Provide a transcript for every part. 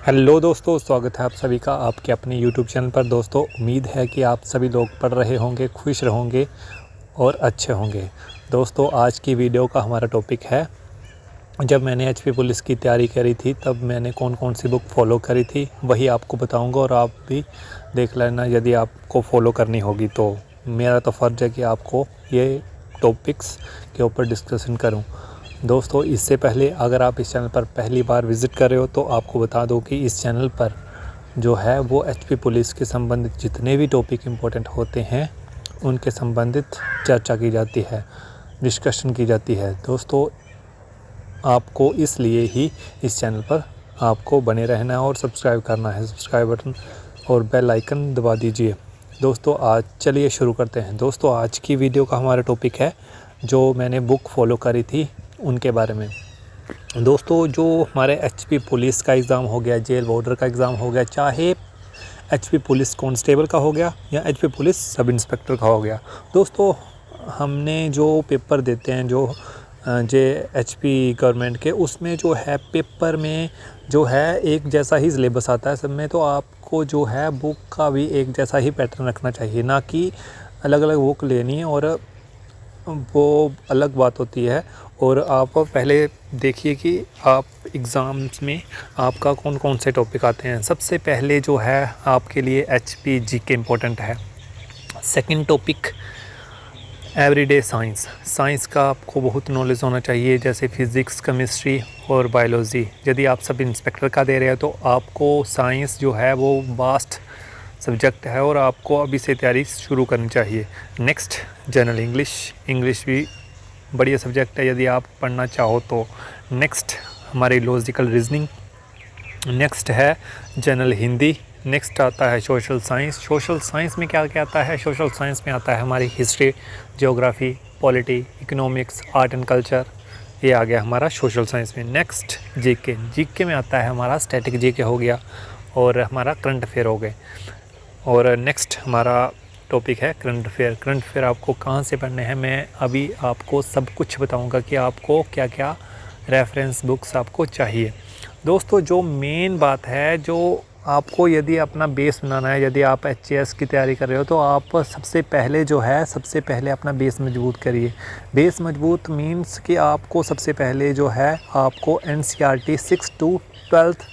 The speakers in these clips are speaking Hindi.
हेलो दोस्तों, स्वागत है आप सभी का आपके अपने यूट्यूब चैनल पर। दोस्तों, उम्मीद है कि आप सभी लोग पढ़ रहे होंगे, खुश रहोगे और अच्छे होंगे। दोस्तों, आज की वीडियो का हमारा टॉपिक है, जब मैंने एचपी पुलिस की तैयारी करी थी तब मैंने कौन कौन सी बुक फॉलो करी थी वही आपको बताऊंगा और आप भी देख लेना यदि आपको फॉलो करनी होगी तो। मेरा तो फ़र्ज़ है कि आपको ये टॉपिक्स के ऊपर डिस्कशन करूं। दोस्तों, इससे पहले अगर आप इस चैनल पर पहली बार विज़िट कर रहे हो तो आपको बता दो कि इस चैनल पर जो है वो एचपी पुलिस के संबंधित जितने भी टॉपिक इम्पोर्टेंट होते हैं उनके संबंधित चर्चा की जाती है, डिस्कशन की जाती है। दोस्तों, आपको इसलिए ही इस चैनल पर आपको बने रहना है और सब्सक्राइब करना है। सब्सक्राइब बटन और बेल आइकन दबा दीजिए। दोस्तों, आज चलिए शुरू करते हैं। दोस्तों, आज की वीडियो का हमारा टॉपिक है जो मैंने बुक फॉलो करी थी उनके बारे में। दोस्तों, जो हमारे एचपी पुलिस का एग्ज़ाम हो गया, जेल वार्डर का एग्ज़ाम हो गया, चाहे एचपी पुलिस कांस्टेबल का हो गया या एचपी पुलिस सब इंस्पेक्टर का हो गया, दोस्तों हमने जो पेपर देते हैं जो एचपी गवर्नमेंट के, उसमें जो है पेपर में जो है एक जैसा ही सिलेबस आता है सब में। तो आपको जो है बुक का भी एक जैसा ही पैटर्न रखना चाहिए, ना कि अलग अलग बुक लेनी है और वो अलग बात होती है। और आप पहले देखिए कि आप एग्ज़ाम्स में आपका कौन कौन से टॉपिक आते हैं। सबसे पहले जो है आपके लिए एचपी जीके इम्पोर्टेंट है। Second topic everyday science. Science का आपको बहुत नॉलेज होना चाहिए, जैसे फिज़िक्स, केमिस्ट्री और बायोलॉजी। यदि आप सब इंस्पेक्टर का दे रहे हैं तो आपको साइंस जो है वो वास्ट सब्जेक्ट है और आपको अभी से तैयारी शुरू करनी चाहिए। नेक्स्ट जनरल इंग्लिश भी बढ़िया सब्जेक्ट है यदि आप पढ़ना चाहो तो। नेक्स्ट हमारी लॉजिकल रीजनिंग। नेक्स्ट है जनरल हिंदी। नेक्स्ट आता है सोशल साइंस। सोशल साइंस में क्या क्या आता है? सोशल साइंस में आता है हमारी history, geography, polity, economics, art and culture. ये आ गया हमारा सोशल साइंस में। नेक्स्ट जीके में आता है हमारा स्टैटिक जीके हो गया और हमारा करंट अफेयर हो गए। और नेक्स्ट हमारा टॉपिक है करंट अफेयर। करंट अफेयर आपको कहाँ से पढ़ने हैं मैं अभी आपको सब कुछ बताऊंगा कि आपको क्या क्या रेफरेंस बुक्स आपको चाहिए। दोस्तों, जो मेन बात है, जो आपको यदि अपना बेस बनाना है, यदि आप एचएएस की तैयारी कर रहे हो तो आप सबसे पहले अपना बेस मजबूत करिए। बेस मजबूत मीन्स कि आपको सबसे पहले जो है आपको एनसीईआरटी 6 to 12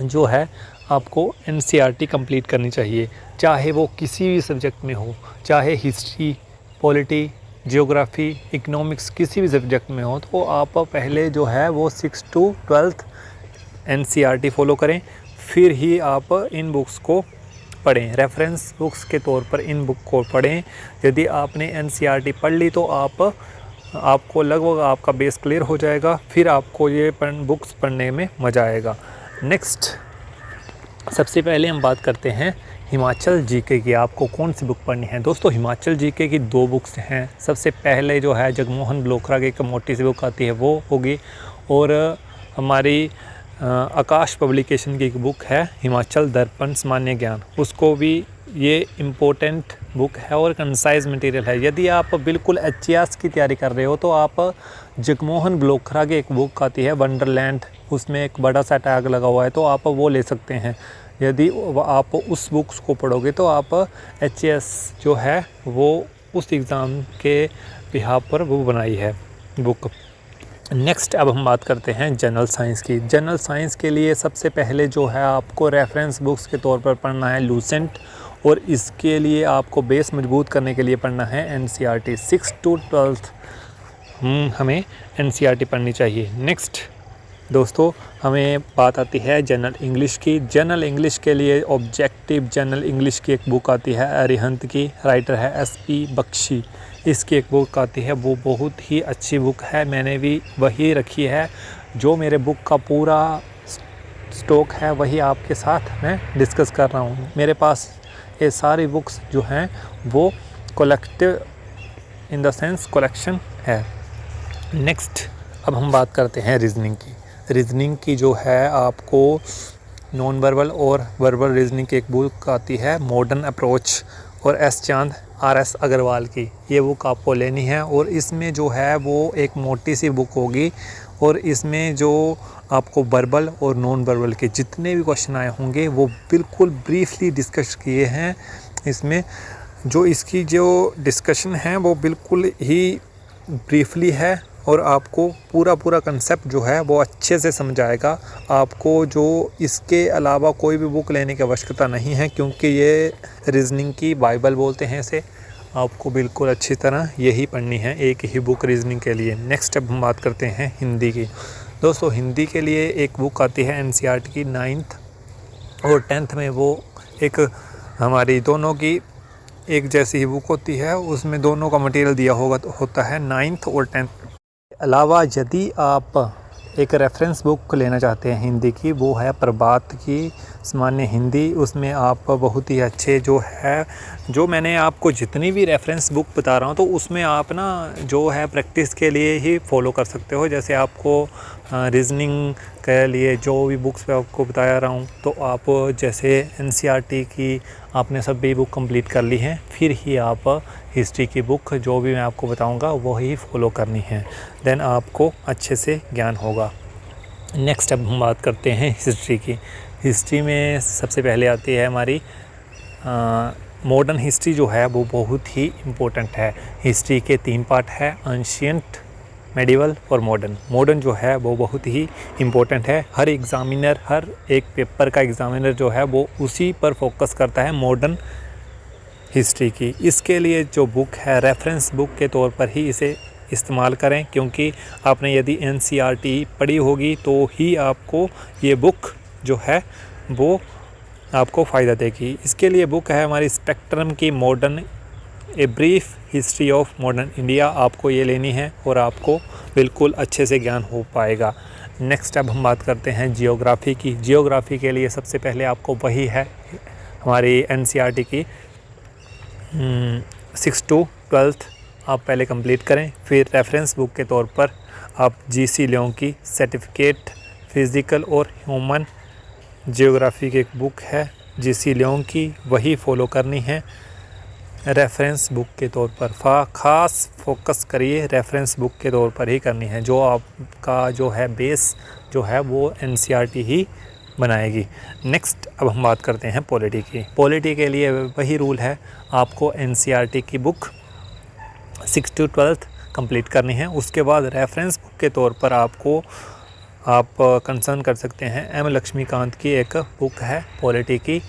जो है आपको एनसीईआरटी कंप्लीट करनी चाहिए, चाहे वो किसी भी सब्जेक्ट में हो, चाहे हिस्ट्री, पॉलिटी, ज्योग्राफी, इकोनॉमिक्स, किसी भी सब्जेक्ट में हो। तो आप पहले जो है वो 6 to 12 एनसीईआरटी फॉलो करें, फिर ही आप इन बुक्स को पढ़ें। रेफरेंस बुक्स के तौर पर इन बुक को पढ़ें। यदि आपने एनसीईआरटी पढ़ ली तो आपको लगभग आपका बेस क्लियर हो जाएगा, फिर आपको ये बुक्स पढ़ने में मज़ा आएगा। नेक्स्ट सबसे पहले हम बात करते हैं हिमाचल जीके की। आपको कौन सी बुक पढ़नी है? दोस्तों, हिमाचल जीके की 2 बुक्स हैं। सबसे पहले जो है जगमोहन बलोत्रा की एक मोटी सी बुक आती है वो होगी, और हमारी आकाश पब्लिकेशन की एक बुक है हिमाचल दर्पण सामान्य ज्ञान, उसको भी ये इम्पोर्टेंट बुक है और कंसाइज मटेरियल है। यदि आप बिल्कुल एचएएस की तैयारी कर रहे हो तो आप जगमोहन बलोत्रा की एक बुक आती है वंडरलैंड, उसमें एक बड़ा सा टैग लगा हुआ है तो आप वो ले सकते हैं। यदि आप उस बुक्स को पढ़ोगे तो आप एचएएस जो है वो उस एग्ज़ाम के बिहाफ पर वो बनाई है बुक। नेक्स्ट अब हम बात करते हैं जनरल साइंस की। जनरल साइंस के लिए सबसे पहले जो है आपको रेफरेंस बुक्स के तौर पर पढ़ना है लूसेंट, और इसके लिए आपको बेस मजबूत करने के लिए पढ़ना है एनसीईआरटी 6 to 12 हमें एनसीईआरटी पढ़नी चाहिए। नेक्स्ट दोस्तों, हमें बात आती है जनरल इंग्लिश की। जनरल इंग्लिश के लिए ऑब्जेक्टिव जनरल इंग्लिश की एक बुक आती है अरिहंत की, राइटर है एसपी बख्शी। इसकी एक बुक आती है, वो बहुत ही अच्छी बुक है, मैंने भी वही रखी है। जो मेरे बुक का पूरा स्टॉक है वही आपके साथ मैं डिस्कस कर रहा हूँ। मेरे पास ये सारी बुक्स जो हैं वो collective in the sense collection है। नेक्स्ट अब हम बात करते हैं रीजनिंग की। रीजनिंग की जो है आपको नॉन वर्बल और वर्बल रीजनिंग की एक बुक आती है मॉडर्न अप्रोच, और एस चांद RS अग्रवाल की ये बुक आपको लेनी है। और इसमें जो है वो एक मोटी सी बुक होगी और इसमें जो आपको वर्बल और नॉन वर्बल के जितने भी क्वेश्चन आए होंगे वो बिल्कुल ब्रीफली डिस्कस किए हैं इसमें। जो इसकी जो डिस्कशन है वो बिल्कुल ही ब्रीफली है और आपको पूरा कंसेप्ट जो है वो अच्छे से समझाएगा। आपको जो इसके अलावा कोई भी बुक लेने की आवश्यकता नहीं है, क्योंकि ये रीजनिंग की बाइबल बोलते हैं इसे। आपको बिल्कुल अच्छी तरह यही पढ़नी है, एक ही बुक रीजनिंग के लिए। नेक्स्ट अब हम बात करते हैं हिंदी की। दोस्तों हिंदी के लिए एक बुक आती है NCERT की 9th और 10th में। वो एक हमारी दोनों की एक जैसी ही बुक होती है, उसमें दोनों का मटेरियल दिया होता है 9th और 10th। अलावा यदि आप एक रेफरेंस बुक लेना चाहते हैं हिंदी की, वो है प्रभात की सामान्य हिंदी। उसमें आप बहुत ही अच्छे जो है, जो मैंने आपको जितनी भी रेफरेंस बुक बता रहा हूँ तो उसमें आप ना जो है प्रैक्टिस के लिए ही फॉलो कर सकते हो। जैसे आपको रीजनिंग के लिए जो भी बुक्स पे आपको बताया रहा हूँ, तो आप जैसे NCERT की आपने सभी बुक कंप्लीट कर ली हैं, फिर ही आप हिस्ट्री की बुक जो भी मैं आपको बताऊंगा वही फॉलो करनी है, देन आपको अच्छे से ज्ञान होगा। नेक्स्ट अब हम बात करते हैं हिस्ट्री की। हिस्ट्री में सबसे पहले आती है हमारी मॉडर्न हिस्ट्री जो है वो बहुत ही इम्पोर्टेंट है। हिस्ट्री के 3 पार्ट है, एंशिएंट, मेडिवल और मॉडर्न। मॉडर्न जो है वो बहुत ही इम्पोर्टेंट है। हर एग्ज़ामिनर, हर एक पेपर का एग्ज़ामिनर जो है वो उसी पर फोकस करता है, मॉडर्न हिस्ट्री की। इसके लिए जो बुक है रेफरेंस बुक के तौर पर ही इसे इस्तेमाल करें, क्योंकि आपने यदि NCERT पढ़ी होगी तो ही आपको ये बुक जो है वो आपको फ़ायदा देगी। इसके लिए बुक है हमारी स्पेक्ट्रम की modern a brief history of modern India. आपको ये लेनी है और आपको बिल्कुल अच्छे से ज्ञान हो पाएगा। नेक्स्ट अब हम बात करते हैं जियोग्राफ़ी की। जियोग्राफ़ी के लिए सबसे पहले आपको वही है हमारी NCERT की 6 to 12th आप पहले कंप्लीट करें। फिर रेफरेंस बुक के तौर पर आप GC लियों की सर्टिफिकेट फिज़िकल और ह्यूमन जियोग्राफ़ी की एक बुक है GC लियों की, वही फॉलो करनी है रेफरेंस बुक के तौर पर। ख़ास फोकस करिए, रेफरेंस बुक के तौर पर ही करनी है। जो आपका जो है बेस जो है वो NCERT ही बनाएगी। नेक्स्ट अब हम बात करते हैं पॉलिटी की। पॉलिटी के लिए वही रूल है, आपको NCERT की बुक 6 to 12th कंप्लीट करनी है। उसके बाद रेफरेंस बुक के तौर पर आप कंसर्न कर सकते हैं M लक्ष्मीकांत की एक बुक है पॉलिटी की,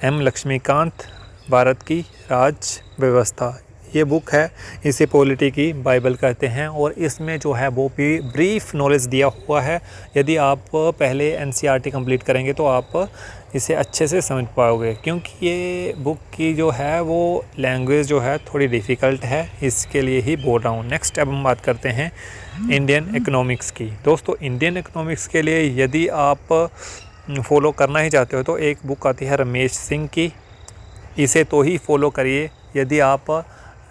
M लक्ष्मीकांत भारत की राज व्यवस्था। ये बुक है, इसे पॉलिटी की बाइबल कहते हैं और इसमें जो है वो भी ब्रीफ नॉलेज दिया हुआ है। यदि आप पहले NCERT कंप्लीट करेंगे तो आप इसे अच्छे से समझ पाओगे, क्योंकि ये बुक की जो है वो लैंग्वेज जो है थोड़ी डिफ़िकल्ट है, इसके लिए ही बोल रहा हूँ। नेक्स्ट अब हम बात करते हैं इंडियन इकोनॉमिक्स की। दोस्तों इंडियन इकोनॉमिक्स के लिए यदि आप फॉलो करना ही चाहते हो तो एक बुक आती है रमेश सिंह की, इसे तो ही फॉलो करिए। यदि आप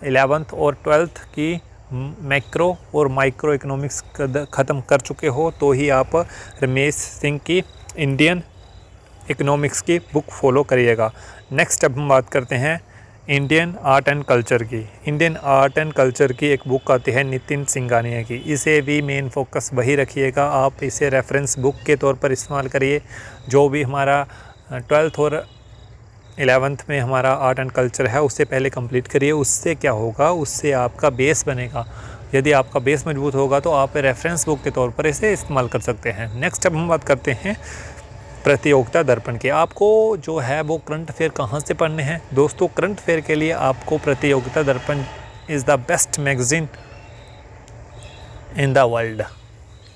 11th और 12th की मैक्रो और माइक्रो इकोनॉमिक्स ख़त्म कर चुके हो तो ही आप रमेश सिंह की इंडियन इकोनॉमिक्स की बुक फॉलो करिएगा। नेक्स्ट अब हम बात करते हैं इंडियन आर्ट एंड कल्चर की। इंडियन आर्ट एंड कल्चर की एक बुक आती है नितिन सिंघानिया की, इसे भी मेन फोकस वही रखिएगा। आप इसे रेफरेंस बुक के तौर पर इस्तेमाल करिए। जो भी हमारा 12th और 11th में हमारा आर्ट एंड कल्चर है उससे पहले कंप्लीट करिए। उससे क्या होगा, उससे आपका बेस बनेगा। यदि आपका बेस मजबूत होगा तो आप रेफरेंस बुक के तौर पर इसे इस्तेमाल कर सकते हैं। नेक्स्ट अब हम बात करते हैं प्रतियोगिता दर्पण की। आपको जो है वो करंट अफेयर कहाँ से पढ़ने हैं। दोस्तों करंट अफेयर के लिए आपको प्रतियोगिता दर्पण is the best magazine in the world,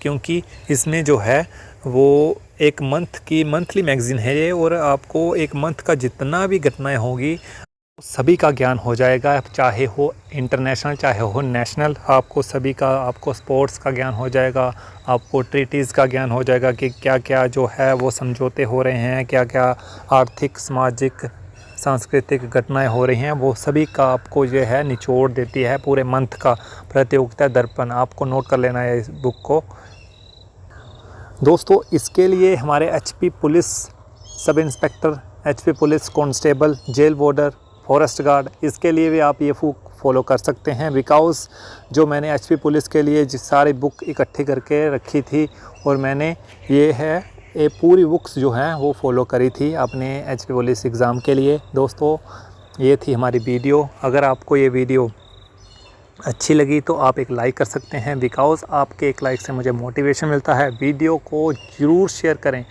क्योंकि इसमें जो है वो एक मंथली मैगज़ीन है ये, और आपको एक मंथ का जितना भी घटनाएं होगी सभी का ज्ञान हो जाएगा, चाहे हो इंटरनेशनल चाहे हो नेशनल। आपको सभी का, आपको स्पोर्ट्स का ज्ञान हो जाएगा, आपको ट्रीटीज़ का ज्ञान हो जाएगा कि क्या क्या जो है वो समझौते हो रहे हैं, क्या क्या आर्थिक सामाजिक सांस्कृतिक घटनाएं हो रही हैं, वो सभी का आपको जो है निचोड़ देती है पूरे मंथ का प्रतियोगिता दर्पण। आपको नोट कर लेना है इस बुक को। दोस्तों इसके लिए हमारे HP police sub inspector, HP police constable, jail warder, forest guard, इसके लिए भी आप ये बुक फॉलो कर सकते हैं। बिकॉज़ जो मैंने एचपी पुलिस के लिए जिस सारी बुक इकट्ठी करके रखी थी और मैंने ये पूरी बुक्स जो हैं वो फॉलो करी थी अपने एचपी पुलिस एग्ज़ाम के लिए। दोस्तों ये थी हमारी वीडियो। अगर आपको ये वीडियो अच्छी लगी तो आप एक लाइक कर सकते हैं, बिकॉज़ आपके एक लाइक से मुझे मोटिवेशन मिलता है। वीडियो को ज़रूर शेयर करें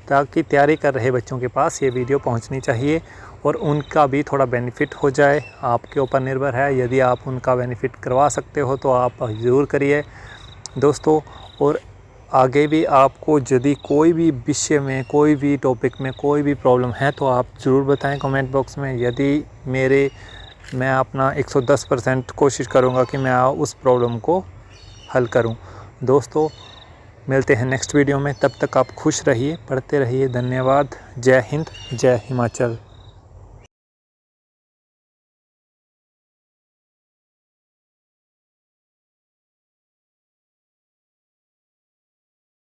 ताकि तैयारी कर रहे बच्चों के पास ये वीडियो पहुंचनी चाहिए और उनका भी थोड़ा बेनिफिट हो जाए। आपके ऊपर निर्भर है, यदि आप उनका बेनिफिट करवा सकते हो तो आप ज़रूर करिए दोस्तों। और आगे भी आपको यदि कोई भी विषय में, कोई भी टॉपिक में कोई भी प्रॉब्लम है तो आप ज़रूर बताएं कमेंट बॉक्स में। यदि मैं अपना 110% कोशिश करूँगा कि मैं उस प्रॉब्लम को हल करूँ। दोस्तों मिलते हैं नेक्स्ट वीडियो में, तब तक आप खुश रहिए, पढ़ते रहिए। धन्यवाद। जय हिंद, जय हिमाचल।